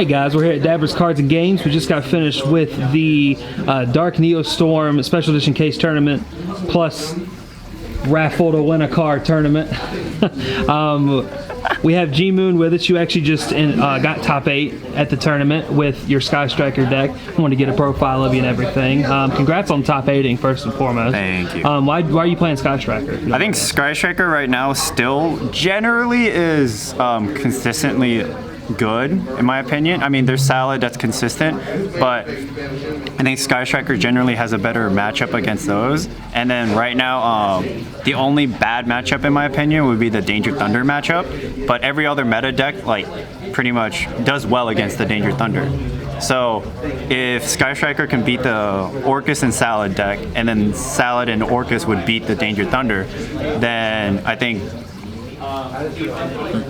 Hey guys, we're here at Dabbers Cards and Games. We just got finished with the Dark Neostorm Special Edition Case Tournament plus raffle to WinACar tournament. We have G Moon with us. You actually just got top 8 at the tournament with your Sky Striker deck. I wanted to get a profile of you and everything. Congrats on top 8ing first and foremost. Thank you. Why are you playing Sky Striker? I think Sky Striker right now still generally is consistently good, in my opinion. I mean, there's Salad that's consistent, but I think Sky Striker generally has a better matchup against those. And then right now, the only bad matchup, in my opinion, would be the Danger Thunder matchup. But every other meta deck, like, pretty much does well against the Danger Thunder. So if Sky Striker can beat the Orcus and Salad deck, and then Salad and Orcus would beat the Danger Thunder, then I think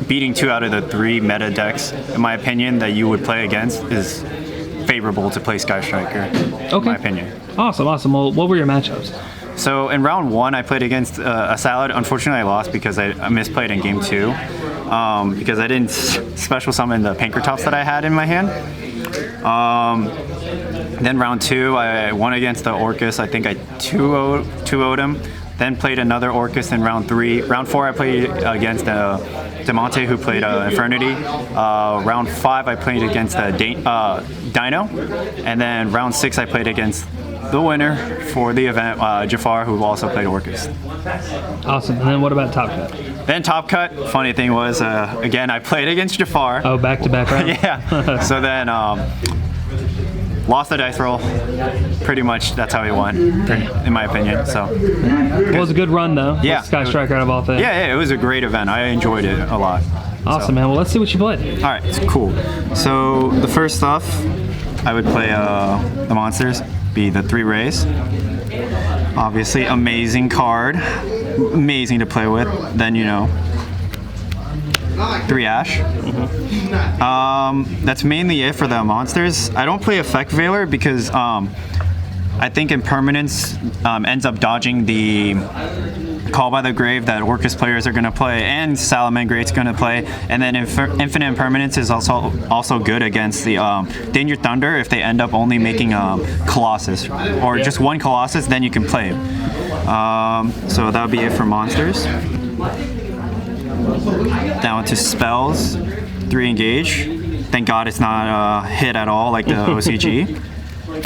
beating 2 out of the 3 meta decks, in my opinion, that you would play against is favorable to play Sky Striker, in my opinion. Awesome. Well, what were your matchups? So in round 1, I played against a Salad. Unfortunately, I lost because I misplayed in game 2 because I didn't special summon the Pankratops that I had in my hand. Then round 2, I won against the Orcus. I think I 2-0'd him. Then played another Orcus in round 3. Round 4, I played against Demonte, who played Infernity. Round 5, I played against Dino. And then round 6, I played against the winner for the event, Jafar, who also played Orcus. Awesome. And then what about Top Cut? Then Top Cut, funny thing was, again, I played against Jafar. Oh, back-to-back round? Yeah. So then lost the dice roll. Pretty much that's how he won, in my opinion. So it was a good run, though. Yeah. Sky Striker out of all things. Yeah, it was a great event. I enjoyed it a lot. Awesome, man. Well, let's see what you played. All right, cool. So the first off, I would play the monsters, be the 3 Rays. Obviously, amazing card. Amazing to play with. Then, 3 Ash. That's mainly it for the monsters. I don't play Effect Veiler because I think Impermanence ends up dodging the Call by the Grave that Orcus players are going to play, and Salamangrate's going to play, and then Infinite Impermanence is also good against the Danger Thunder if they end up only making Colossus, or just 1 Colossus, then you can play it. So that would be it for monsters. Down to spells, 3 Engage. Thank God it's not hit at all like the OCG.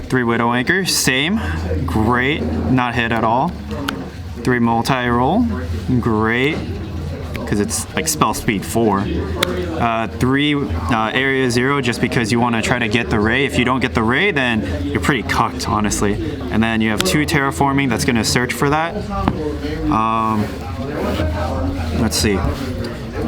3 Widow Anchor, same, great, not hit at all. 3 Multi-Roll, great, because it's like spell speed 4. 3 Area 0, just because you want to try to get the Ray. If you don't get the Ray, then you're pretty cucked, honestly. And then you have 2 Terraforming, that's going to search for that. Let's see.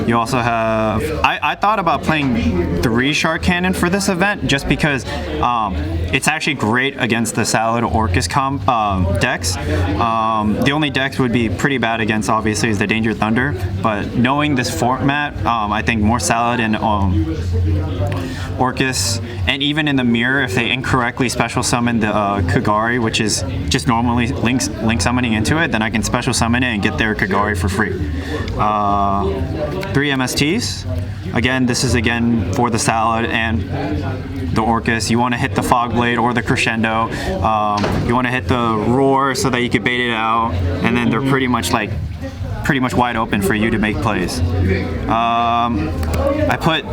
You also have, I thought about playing 3 Shark Cannon for this event just because it's actually great against the Salad Orcus decks. The only decks would be pretty bad against, obviously, is the Danger Thunder, but knowing this format, I think more Salad and Orcus, and even in the mirror, if they incorrectly special summon the Kagari, which is just normally link summoning into it, then I can special summon it and get their Kagari for free. 3 MSTs. Again, this is for the Salad and the Orcus. You want to hit the Fog Blade or the Crescendo. You want to hit the Roar so that you can bait it out, and then they're pretty much wide open for you to make plays. I put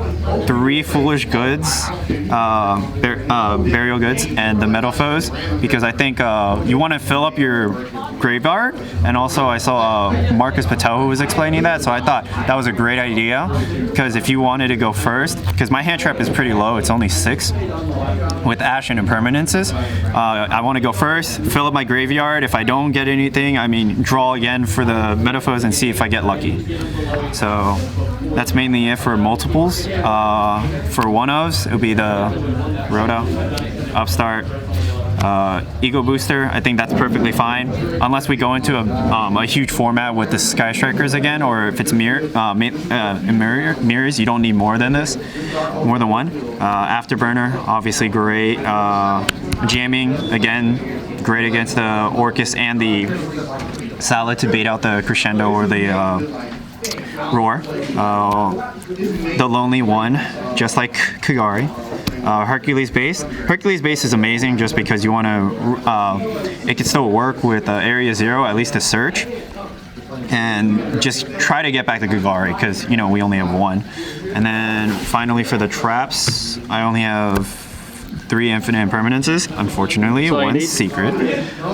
3 Foolish Goods, Burial Goods, and the Metal Foes because I think you want to fill up your graveyard, and also I saw Marcus Patel who was explaining that, so I thought that was a great idea because if you wanted to go first, because my hand trap is pretty low, it's only 6 with Ash and Impermanences, I want to go first, fill up my graveyard. If I don't get anything, draw again for the Metal Foes and see if I get lucky. So that's mainly it for multiples. For one-ofs, it'll be the Rhoda, Upstart, Ego Booster. I think that's perfectly fine, unless we go into a huge format with the Sky Strikers again, or if it's mirrors, you don't need more than this, more than 1. Afterburner, obviously great. Jamming, again, great against the Orcus and the Salad to bait out the Crescendo or the Roar, the Lonely One, just like Kagari. Hercules base. Hercules base is amazing just because you want to. It can still work with Area 0, at least to search, and just try to get back to Kagari because we only have one. And then finally for the traps, I only have 3 infinite impermanences, unfortunately. One secret.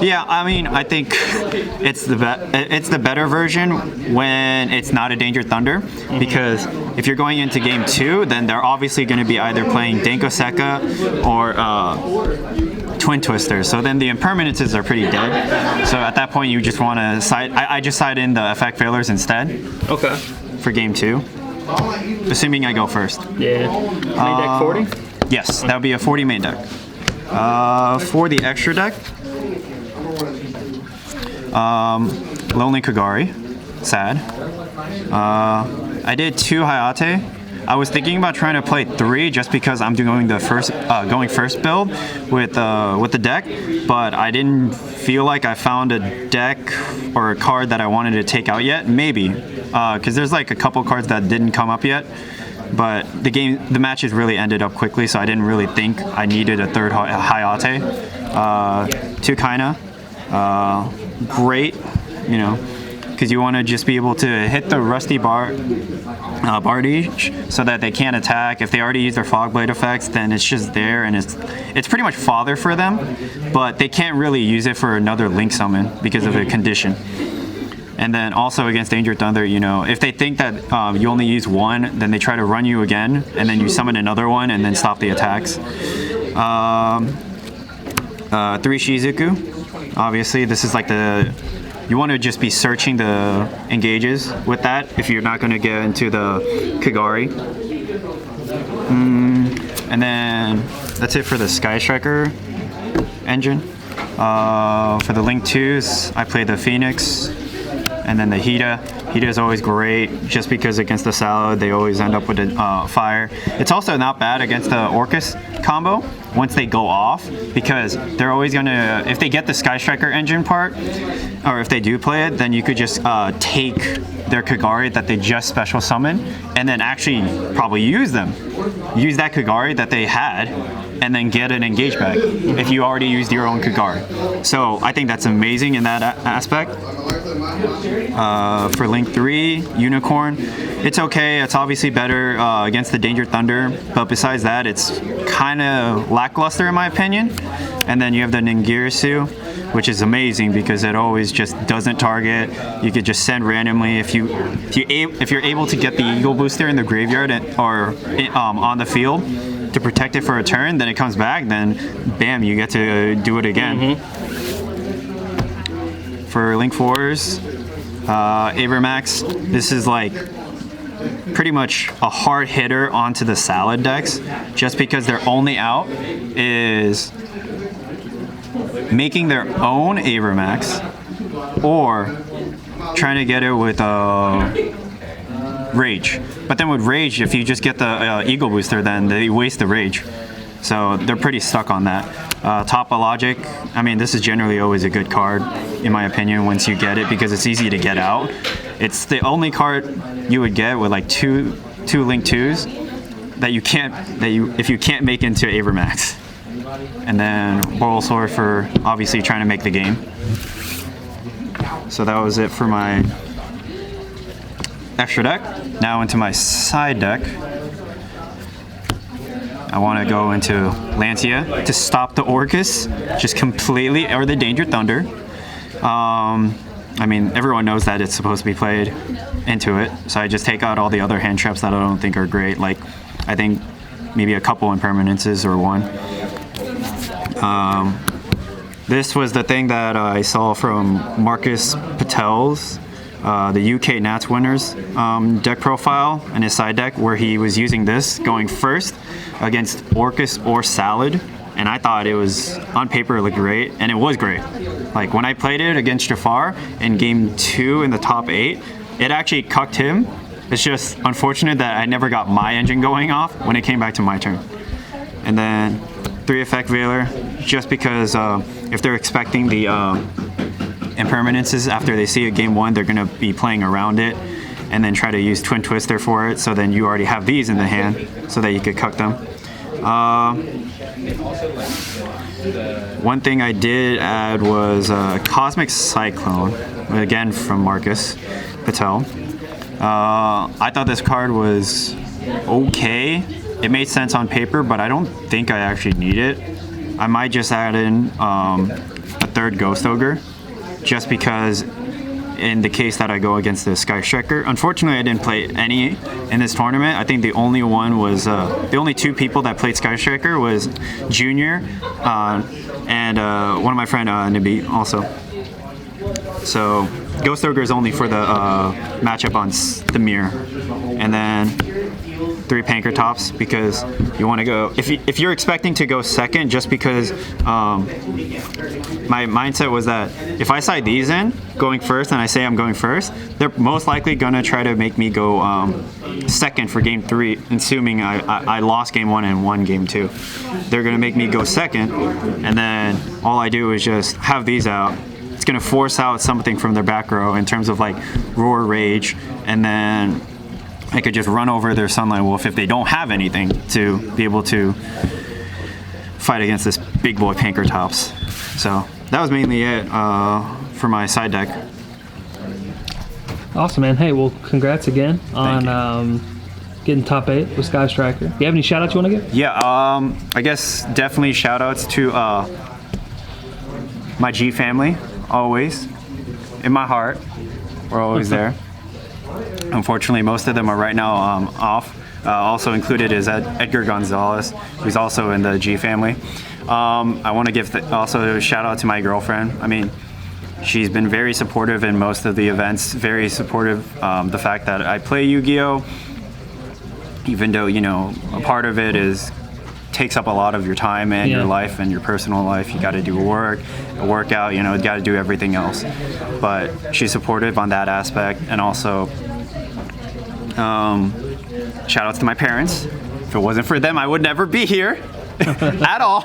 Yeah, I mean, I think it's the better version when it's not a Danger Thunder, because if you're going into game 2, then they're obviously going to be either playing Denko Sekka or Twin Twister. So then the impermanences are pretty dead. So at that point, you just want to side. I just side in the effect failures instead. Okay. For game 2, assuming I go first. Yeah. Main deck 40. Yes, that would be a 40 main deck. For the extra deck, Lonely Kagari, sad. I did 2 Hayate. I was thinking about trying to play 3 just because I'm doing the going first build with the deck, but I didn't feel like I found a deck or a card that I wanted to take out yet. Maybe, because there's like a couple cards that didn't come up yet. But the matches really ended up quickly, so I didn't really think I needed a 3rd Hayate. 2 Kaina, great, because you want to just be able to hit the Rusty Bardiche so that they can't attack. If they already use their Fog Blade effects, then it's just there, and it's pretty much fodder for them, but they can't really use it for another Link summon because of a condition. And then also against Danger Thunder, if they think that you only use 1, then they try to run you again, and then you summon another one, and then stop the attacks. 3 Shizuku. Obviously, this is like you want to just be searching the engages with that if you're not going to get into the Kagari. And then that's it for the Sky Striker engine. For the Link 2s, I play the Phoenix. And then the Hida. Hida is always great just because against the Salad, they always end up with a fire. It's also not bad against the Orcus combo once they go off, because they're always going to, if they get the Sky Striker engine part, or if they do play it, then you could just take their Kagari that they just special summon and then actually probably use them. Use that Kagari that they had and then get an engage back if you already used your own Kagari. So I think that's amazing in that aspect. For Link 3, Unicorn, it's okay. It's obviously better against the Danger Thunder, but besides that, it's kind of lackluster in my opinion. And then you have the Ningirsu, which is amazing because it always just doesn't target. You could just send randomly if you're able to get the Eagle Booster in the graveyard or on the field to protect it for a turn, then it comes back, then bam, you get to do it again. For Link 4s, Abramax, this is like pretty much a hard hitter onto the Salad decks, just because their only out is making their own Abramax or trying to get it with Rage. But then with Rage, if you just get the Eagle Booster, then they waste the Rage. So they're pretty stuck on that. Topologic, I mean, this is generally always a good card, in my opinion, once you get it, because it's easy to get out. It's the only card you would get with like two Link 2s that if you can't make into Abramax. And then Borrelsword for obviously trying to make the game. So that was it for my extra deck. Now into my side deck. I want to go into Lancia to stop the Orcus, just completely, or the Danger Thunder. I mean, everyone knows that it's supposed to be played into it, so I just take out all the other hand traps that I don't think are great. Like, I think maybe a couple impermanences or one. This was the thing that I saw from Marcus Patel's, the UK Nats winners deck profile and his side deck, where he was using this going first against Orcus or Salad, and I thought it was, on paper, it looked great, and it was great. Like, when I played it against Jafar in game 2 in the top 8, it actually cucked him. It's just unfortunate that I never got my engine going off when it came back to my turn. And then 3 Effect Veiler, just because if they're expecting the impermanences after they see it game 1, they're going to be playing around it. and then try to use Twin Twister for it. So then you already have these in the hand, so that you could cuck them. One thing I did add was Cosmic Cyclone, again from Marcus Patel. I thought this card was okay. It made sense on paper, but I don't think I actually need it. I might just add in a third Ghost Ogre, just because in the case that I go against the Sky Striker. Unfortunately, I didn't play any in this tournament. I think the only one was, the only two people that played Sky Striker was Junior and one of my friend, Nabi, also. So Ghost Ogre is only for the matchup on the mirror. And then 3 Panker Tops, because you want to go, if you're expecting to go second, just because my mindset was that if I side these in going first and I say I'm going first, they're most likely going to try to make me go second for game 3, assuming I lost game 1 and won game 2. They're going to make me go second, and then all I do is just have these out. It's going to force out something from their back row in terms of like Roar, Rage, and then I could just run over their Sunlight Wolf if they don't have anything to be able to fight against this big boy Panker Tops. So that was mainly it for my side deck. Awesome, man. Hey, well, congrats again on getting top 8 with Sky Striker. Do you have any shout outs you want to give? Yeah, I guess definitely shout outs to my G family, always. In my heart, we're always there. Unfortunately, most of them are right now off. Also included is Edgar Gonzalez, who's also in the G family. I want to give also a shout out to my girlfriend. I mean, she's been very supportive in most of the events, very supportive. The fact that I play Yu-Gi-Oh! Even though, you know, a part of it takes up a lot of your time and your life and your personal life. You got to do a workout, you know, you got to do everything else. But she's supportive on that aspect, and also shout outs to my parents. If it wasn't for them, I would never be here at all.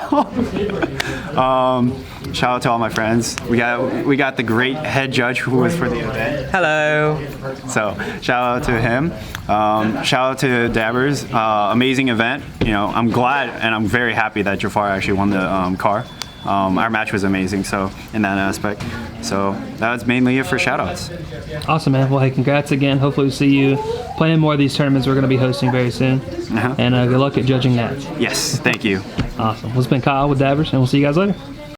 Shout out to all my friends. We got the great head judge who was for the event. Hello. So shout out to him. Shout out to Dabbers. Amazing event. You know, I'm glad and I'm very happy that Jafar actually won the car. Our match was amazing, so in that aspect. So that's mainly it for shoutouts. Awesome, man. Well, hey, congrats again. Hopefully we'll see you playing more of these tournaments we're going to be hosting very soon. And good luck at judging that. Yes, thank you. Awesome. Well, it's been Kyle with Dabbers, and we'll see you guys later.